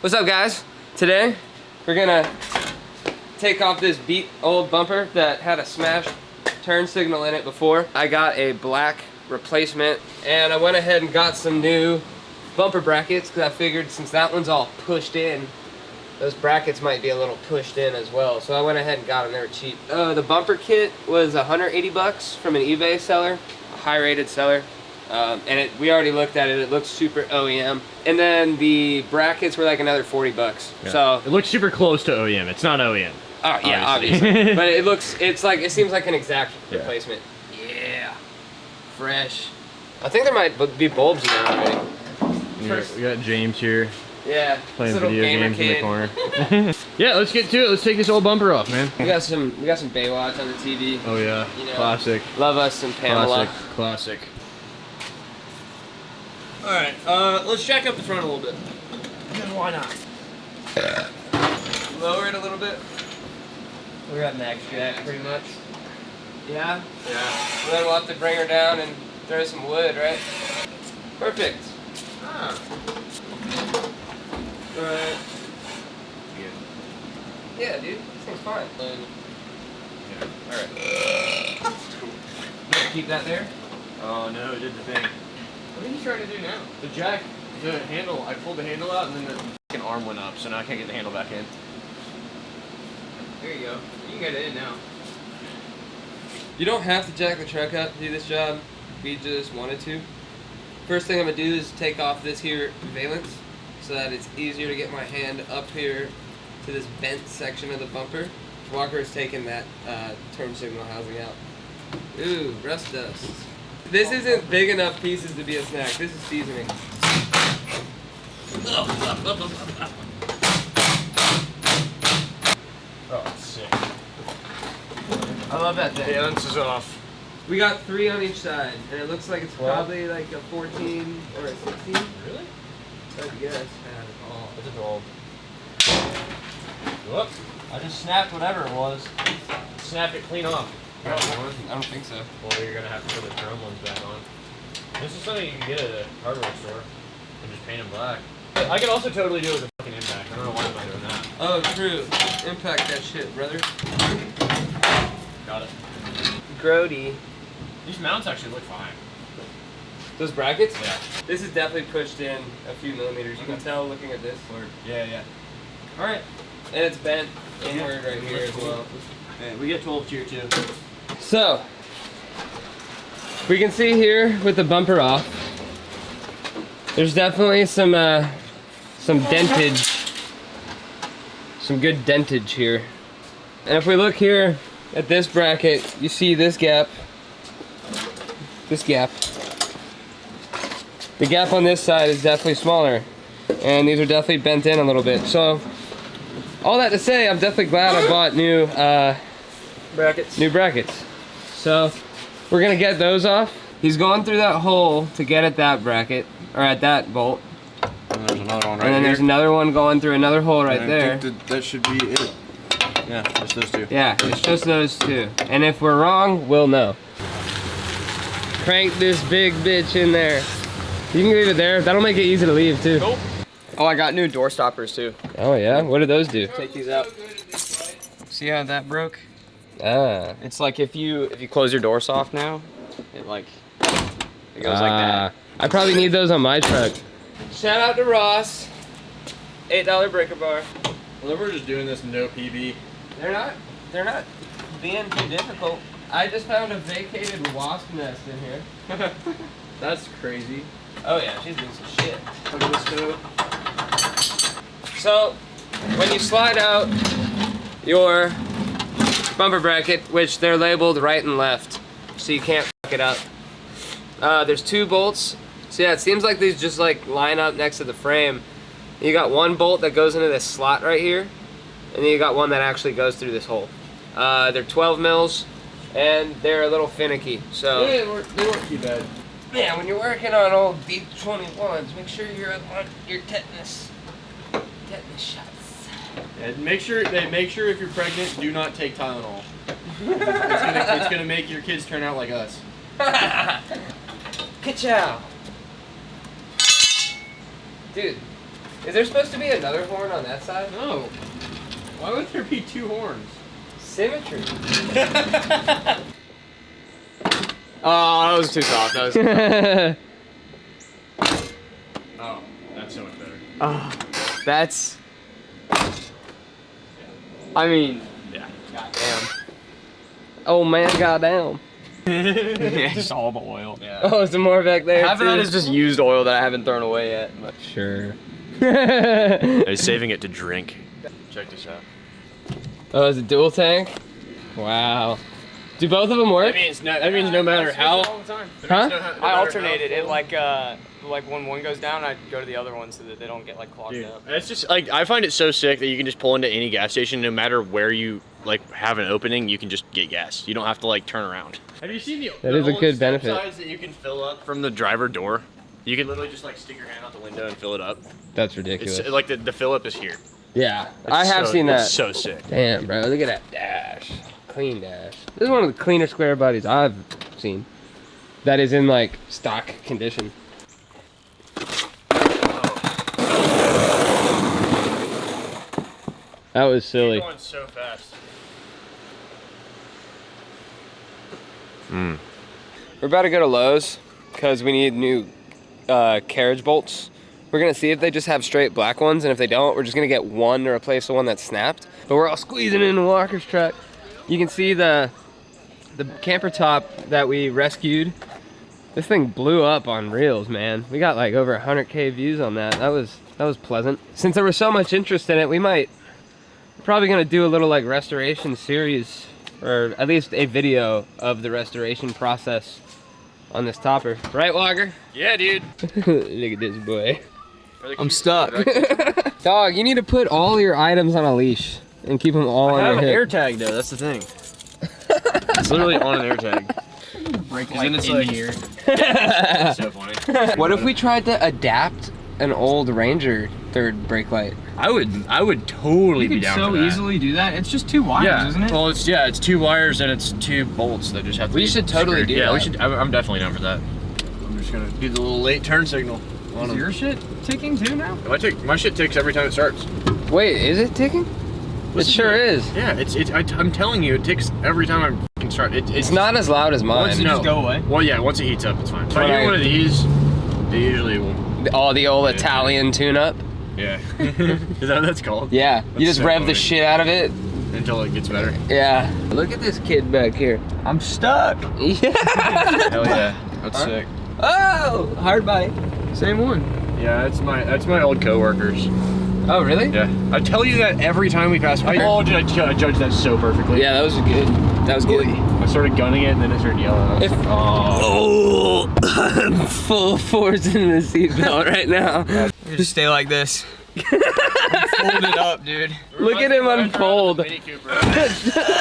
What's up, guys? Today we're gonna take off this beat old bumper that had a smashed turn signal in it before. I got a black replacement and I went ahead and got some new bumper brackets because I figured since that one's all pushed in, those brackets might be a little pushed in as well. So I went ahead and got them. They were cheap. The bumper kit was 180 bucks from an eBay seller, a high rated seller. We already looked at it. It looks super OEM. And then the brackets were like another 40 bucks. Yeah. So it looks super close to OEM. It's not OEM. Oh yeah, obviously. But it seems like an exact replacement. Yeah. Fresh. I think there might be bulbs in there already. We got James here. Yeah. Playing video games in the corner. Yeah, let's get to it. Let's take this old bumper off, man. We got some Baywatch on the TV. Oh yeah. You know, classic. Love us some Pamela. Classic. Alright, let's jack up the front a little bit. Because why not? Lower it a little bit. We're at max jack pretty much. Yeah? Yeah. So then we'll have to bring her down and throw some wood, right? Perfect. Ah. Alright. Yeah, dude. This thing's fine. Yeah. Alright. Keep that there? Oh no, it did the thing. What are you trying to do now? The jack, the handle, I pulled the handle out and then the fucking arm went up, so now I can't get the handle back in. There you go. You can get it in now. You don't have to jack the truck up to do this job. We just wanted to. First thing I'm gonna do is take off this here valance so that it's easier to get my hand up here to this bent section of the bumper. Walker is taking that turn signal housing out. Ooh, rust dust. This isn't big enough pieces to be a snack. This is seasoning. Oh, sick. I love that thing. The valance is off. We got 3 on each side, and it looks like it's probably like a 14 or a 16. Really? I guess. It's a 12. Whoops. I just snapped whatever it was. Snapped it clean off. I don't think so. Well, you're gonna have to put the chrome ones back on. This is something you can get at a hardware store and just paint them black. I could also totally do it with a fucking impact. I don't know why I'm not doing that. Oh, true. Impact that shit, brother. Got it. Grody. These mounts actually look fine. Those brackets? Yeah. This is definitely pushed in a few millimeters. You can tell looking at this. Yeah. Alright. And it's bent inward right here as well. Yeah, we get 12 tier 2. So, we can see here with the bumper off, there's definitely some dentage, some good dentage here. And if we look here at this bracket, you see this gap. The gap on this side is definitely smaller, and these are definitely bent in a little bit. So, all that to say, I'm definitely glad I bought new brackets. So, we're gonna get those off. He's going through that hole to get at that bracket, or at that bolt. And there's another one right And then there's another one going through another hole right there. I think that should be it. Yeah, just those two. Yeah, it's just those two. And if we're wrong, we'll know. Crank this big bitch in there. You can leave it there. That'll make it easy to leave too. Nope. Oh, I got new door stoppers too. Oh yeah? What do those do? Take these out. See how that broke? Ah. It's like if you close your door soft now, it goes like that. I probably need those on my truck. Shout out to Ross. $8 breaker bar. Well, we're just doing this no PB. They're not being too difficult. I just found a vacated wasp nest in here. That's crazy. Oh yeah, she's doing some shit. Look at this stove. So, when you slide out your bumper bracket, which they're labeled right and left, so you can't fuck it up. There's 2 bolts. So yeah, it seems like these just like line up next to the frame. You got 1 bolt that goes into this slot right here, and then you got one that actually goes through this hole. They're 12 mils, and they're a little finicky. So yeah, they weren't too bad. yeah, when you're working on old D21s, make sure you're on your tetanus shots. Yeah, make sure if you're pregnant, do not take Tylenol. it's gonna make your kids turn out like us. Ka-chow. Dude, Is there supposed to be another horn on that side? No. Why would there be 2 horns? Symmetry. Oh, that was too soft. That was Oh, that's so much better. Oh, that's. I mean, Yeah. goddamn. Oh man, goddamn. Yeah, just all the oil. Yeah. Oh, some more back there. Half of that too. is just used oil that I haven't thrown away yet. But Sure. He's saving it to drink. Check this out. Oh, is it dual tank? Wow. Do both of them work? That means no matter how. Huh? I alternated it like when one goes down, I go to the other one so that they don't get like clogged up. It's just like I find it so sick that you can just pull into any gas station, no matter where you like have an opening, you can just get gas. You don't have to like turn around. Have you seen That is a good benefit. size that you can fill up from the driver door? You can literally just like stick your hand out the window and fill it up. That's ridiculous. It's like the fill up is here. Yeah, I have seen that. It's so sick. Damn, bro, look at that dash. Clean dash. This is one of the cleaner square bodies I've seen. That is in like stock condition. That was silly. You're going so fast. We're about to go to Lowe's because we need new carriage bolts. We're gonna see if they just have straight black ones, and if they don't, we're just gonna get one to replace the one that snapped. But we're all squeezing into Walker's truck. You can see the camper top that we rescued. This thing blew up on reels, man. We got like over 100K views on that. That was pleasant. Since there was so much interest in it, we're probably gonna do a little like restoration series, or at least a video of the restoration process on this topper. Right, Walker? Yeah, dude. Look at this boy. I'm stuck. Dog, you need to put all your items on a leash and keep them all on I have your an hip. air tag though. That's the thing. It's literally on an air tag. Break Then it's in like here. It's so funny. What if we tried to adapt an old Ranger third brake light? I would totally be down for that. easily do that. It's just 2 wires, Yeah. isn't it? Well, it's 2 wires and it's 2 bolts that just have to We be should totally screwed. do Yeah, that. we should. I'm definitely down for that. I'm just gonna do the little late turn signal. Is your shit ticking too now? My shit ticks every time it starts. Wait, is it ticking? It sure is. Yeah, I'm telling you, it ticks every time I can start. It's not as loud as mine. Once it just go away? Well, yeah, once it heats up, it's fine. If I When do I- one of these, they usually will. All the old Italian tune-up. Yeah. Is that what that's called? Yeah, you That's just so rev the funny. shit out of it. Until it gets better. Yeah. Look at this kid back here. I'm stuck. Yeah. Hell yeah, that's sick. Oh, Hardbody. Same one. Yeah, that's my old coworkers. Oh, really? Yeah, I tell you that every time we pass. Oh, did I judge that so perfectly? Yeah, that was good. That was good. I started gunning it and then it started yelling. I was If- like, oh. I'm full force in the seatbelt right now. Just stay like this. Fold it up, dude. Look at him unfold. Mini Cooper.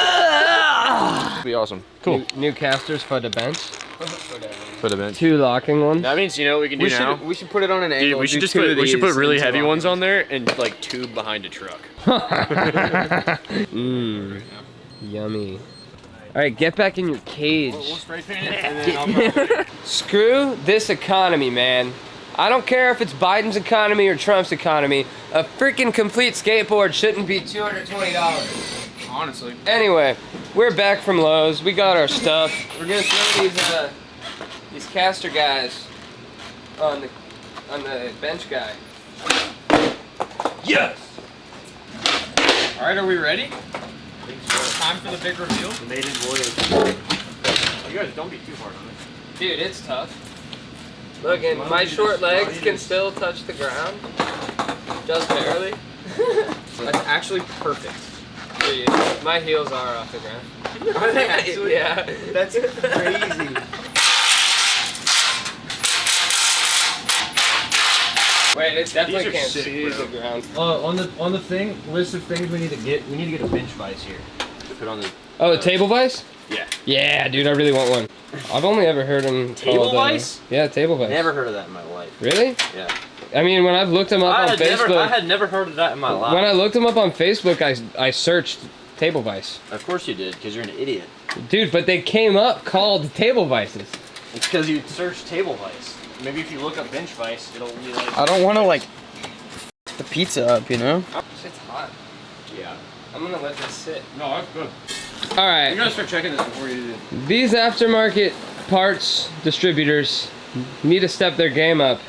That'd be awesome. Cool. New casters for the bench. For the bench. 2 locking ones. That means you know what we can do now. We should put it on an Dude, angle. we should do just 2 of we should put these really and 2 heavy ones lock on there and like tube behind a truck. Mmm. Yummy. Alright, get back in your cage. We'll spray paint it and then I'll Screw this economy, man. I don't care if it's Biden's economy or Trump's economy. A freaking complete skateboard shouldn't be $220. Honestly. Anyway, we're back from Lowe's. We got our stuff. We're gonna throw these caster guys on the bench guy. Yes. All right, are we ready? Time for the big reveal. Made in Voyage. You guys don't be too hard on it. Dude, it's tough. Look, and my short legs can still touch the ground. Just barely. That's actually perfect. Dude, my heels are off the ground. Are they actually? Yeah. That's crazy. Wait, it definitely These are can't sick, see bro. the ground. On the thing list of things we need to get a bench vise here. To put on the. Oh, a table vise? Yeah. Yeah, dude, I really want one. I've only ever heard them Table called, vise? Yeah, table vise. Never heard of that in my life. Really? Yeah. I mean, when I've looked them up on Facebook, I had never heard of that in my life. when I looked them up on Facebook, I searched table vise. Of course you did, because you're an idiot. Dude, but they came up called table vices. It's because you searched table vice. Maybe if you look up bench vice, it'll be like. I don't want to like the pizza up, you know? Shit's hot. Yeah. I'm gonna let this sit. No, that's good. All right. You gotta start checking this before you do. These aftermarket parts distributors need to step their game up.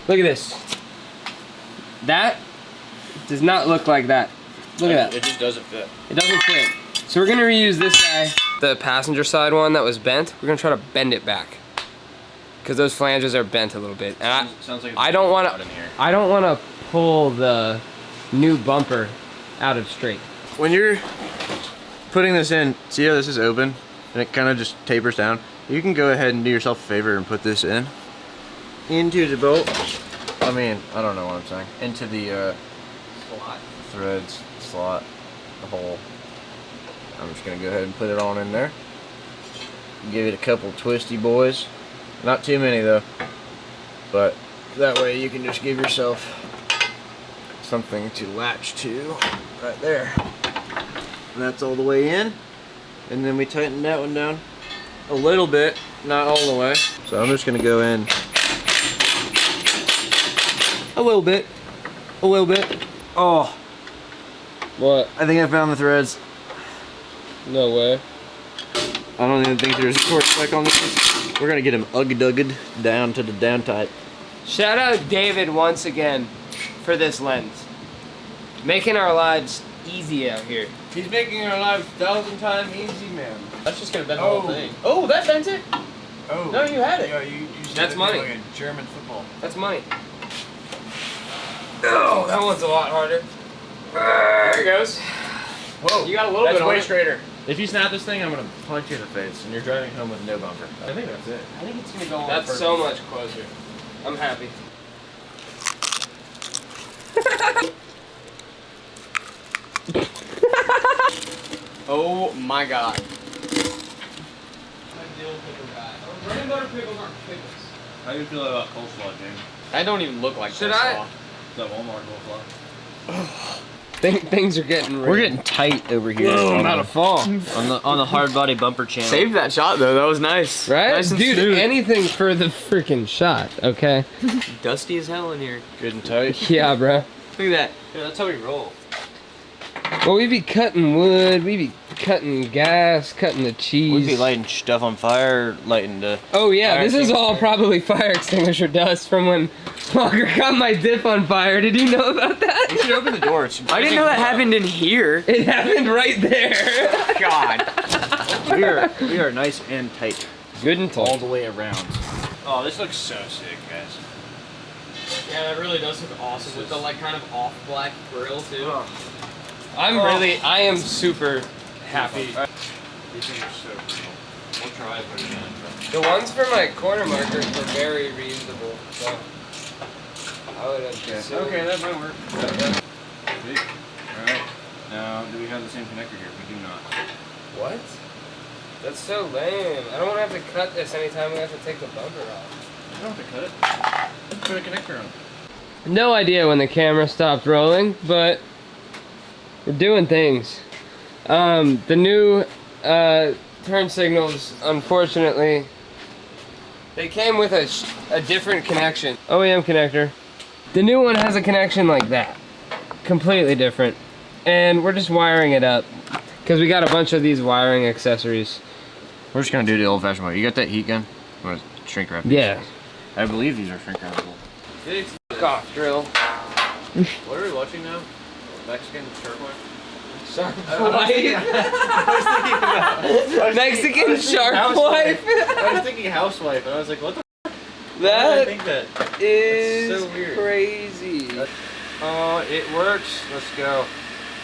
Look at this. That does not look like that. Look at that. It just doesn't fit. It doesn't fit. So we're gonna reuse this guy. The passenger side one that was bent, we're gonna try to bend it back. Cause those flanges are bent a little bit. And Sounds like I don't wanna, in here. I don't wanna pull the new bumper out of straight. When you're putting this in, see how this is open and it kind of just tapers down? You can go ahead and do yourself a favor and put this in into the bolt. I mean, I don't know what I'm saying. Into the threads, slot, the hole. I'm just gonna go ahead and put it on in there. Give it a couple twisty boys. Not too many though, but that way you can just give yourself something to latch to right there. And that's all the way in. And then we tighten that one down a little bit, not all the way. So I'm just gonna go in a little bit, a little bit. Oh, What? I think I found the threads. No way. I don't even think there's a torque spec on this. We're gonna get him ugg-dugged down to the down tight. Shout out David once again for this lens. Making our lives easy out here. He's making our lives 1,000 times easy, man. That's just gonna bend the whole thing. Oh, that bends it? Oh. No, you had it. Yeah, you said That's it money. like a German football. That's money. Oh, that one's a lot harder. There it goes. Whoa, You got a little that's bit on way it. straighter. If you snap this thing, I'm gonna punch you in the face, and you're driving home with no bumper. I think that's it. I think it's gonna go on. That's so much closer. I'm happy. Oh my god. How do you feel about coleslaw, James? That don't even look like Should coleslaw. I? That Walmart coleslaw. Things are getting real. We're getting tight over here. I'm about to fall. On the hard body bumper channel. Saved that shot though, that was nice. Right? Nice and Dude, smooth. anything for the freaking shot, okay? Dusty as hell in here. Good and tight. Yeah, bro. Look at that. Yeah, that's how we roll. Well, we be cutting wood, we be cutting gas, cutting the cheese. We'd be lighting stuff on fire, lighting the... Oh yeah, fire this is all extinguisher. probably fire extinguisher dust from when Walker caught my dip on fire. Did you know about that? You should open the door. It's I didn't know that happened in here. It happened right there. God. We are nice and tight Good and all tall. the way around. Oh, this looks so sick, guys. Yeah, that really does look awesome with the like kind of off black grill too. I am super happy. These things are so cool. We'll try putting it in. The ones for my corner markers were very reasonable, so I would have just Okay, that might work. Sweet. Alright. Now, do we have the same connector here? We do not. What? That's so lame. I don't want to have to cut this anytime we have to take the bumper off. You don't have to cut it. Let's put a connector on. No idea when the camera stopped rolling, but we're doing things. The new turn signals, unfortunately, they came with a different connection. OEM connector. The new one has a connection like that. Completely different. And we're just wiring it up. Because we got a bunch of these wiring accessories. We're just gonna do the old-fashioned way. You got that heat gun? I'm gonna shrink wrap these. Yeah. I believe these are shrink wrappable. Fuck off, drill. What are we watching now? Mexican shark wife? Shark I wife. Mexican shark wife. I was thinking housewife, and I was like, what the f***? Why did I That think that? is That's so weird. crazy. Oh, it works. Let's go.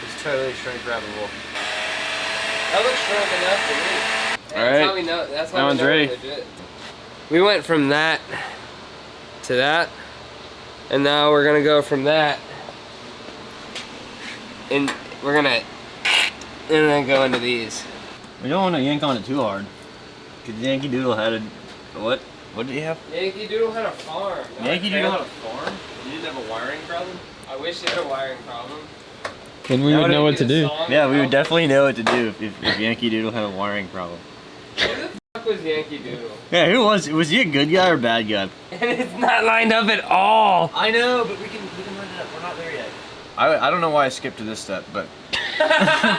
It's totally shrink wrappable. That looks shrunk enough to me. All That's right. how we know. That's how That we one's know ready. we're legit. We went from that to that, and now we're gonna go from that, and we're gonna, and then go into these. We don't want to yank on it too hard. Because Yankee Doodle had a... What? What did he have? Yankee Doodle had a farm. not a Yankee Doodle had trailer. a farm? You didn't have a wiring problem? I wish he had a wiring problem. And we would know what to do. Yeah, we would definitely know what to do if Yankee Doodle had a wiring problem. Who the fuck was Yankee Doodle? Yeah, who was? Was he a good guy or a bad guy? And it's not lined up at all. I know, but we can line it up. We're not I don't know why I skipped to this step, but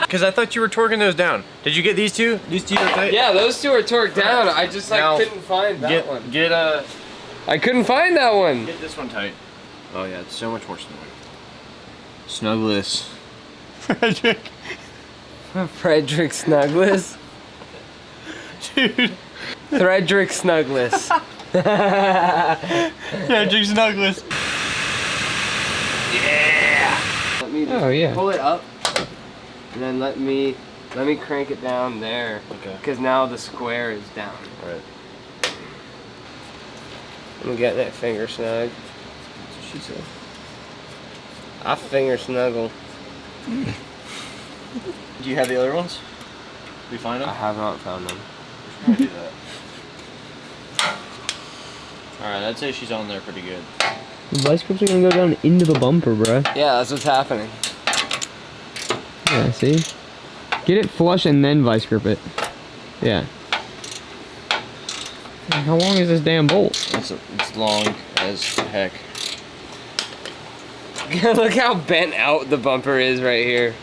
because I thought you were torquing those down. Did you get these two? These two are tight? Yeah, those two are torqued down. I just like Now, couldn't find that one. I couldn't find that one. Get this one tight. Oh yeah, it's so much more snug. Snugless. Frederick. Frederick Snugless. Dude. Frederick Snugless. Frederick Snugless. Yeah. Let me just Oh, yeah. pull it up, and then let me crank it down there. Okay. Because now the square is down. Alright. Let me get that finger snug. That's what she said. I finger snuggle. Do you have the other ones? Did we find them? I have not found them. We're trying to do that. Alright, I'd say she's on there pretty good. The vice grips are gonna go down into the bumper, bro. Yeah, that's what's happening. Yeah, see? Get it flush and then vice grip it. Yeah. How long is this damn bolt? It's long as heck. Look how bent out the bumper is right here.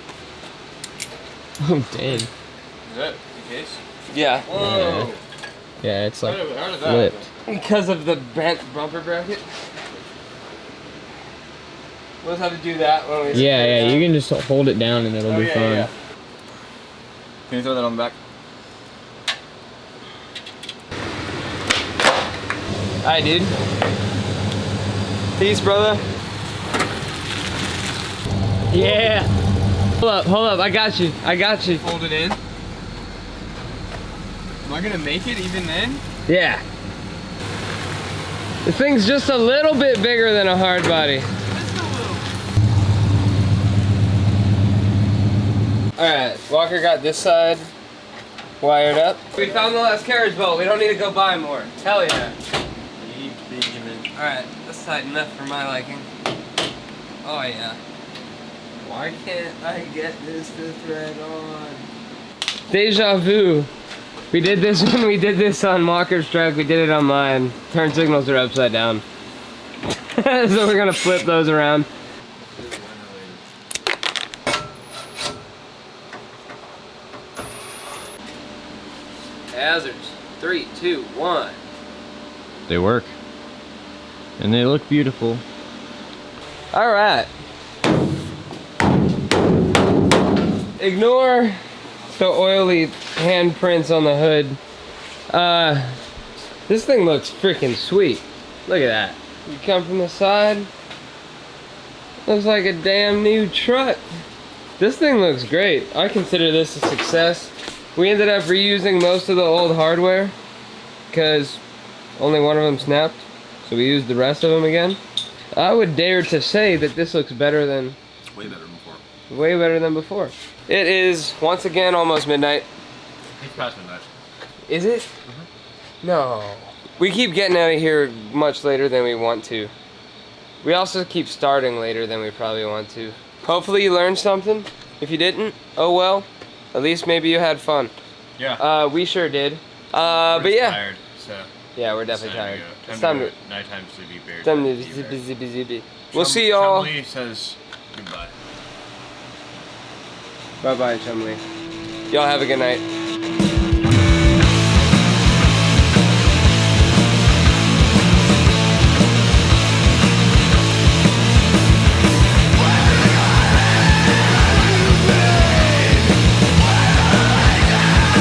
Oh, damn. Is that the case? Yeah. Whoa! Yeah, it's like How did that flipped. Because of the bent bumper bracket. We'll have to do that when we Yeah, yeah, you can just hold it down and it'll be fine. Yeah. Can you throw that on the back? Alright, dude. Peace, brother. Yeah. Hold up, I got you. Fold it in. Am I gonna make it even then? Yeah. The thing's just a little bit bigger than a hard body. Alright, Walker got this side wired up. We found the last carriage bolt. We don't need to go buy more. Hell yeah. Alright, that's tight enough for my liking. Oh yeah. Why can't I get this to thread on? Deja vu. We did this when we did this on Walker's truck. We did it on mine. Turn signals are upside down. So we're gonna flip those around. Hazards. 3, 2, 1. They work. And they look beautiful. Alright. Ignore the oily handprints on the hood. This thing looks freaking sweet. Look at that. You come from the side. Looks like a damn new truck. This thing looks great. I consider this a success. We ended up reusing most of the old hardware because only one of them snapped. So we used the rest of them again. I would dare to say that this looks better than... It's way better than before. Way better than before. It is, once again, almost midnight. It's past midnight. Is it? No. We keep getting out of here much later than we want to. We also keep starting later than we probably want to. Hopefully you learned something. If you didn't, oh well. At least maybe you had fun. Yeah. We sure did. But yeah. Tired, so Yeah, we're definitely tired. it's time to nighttime sleepy bears. We'll see y'all. Chumley says goodbye. Bye-bye, Chumley. Y'all have a good night.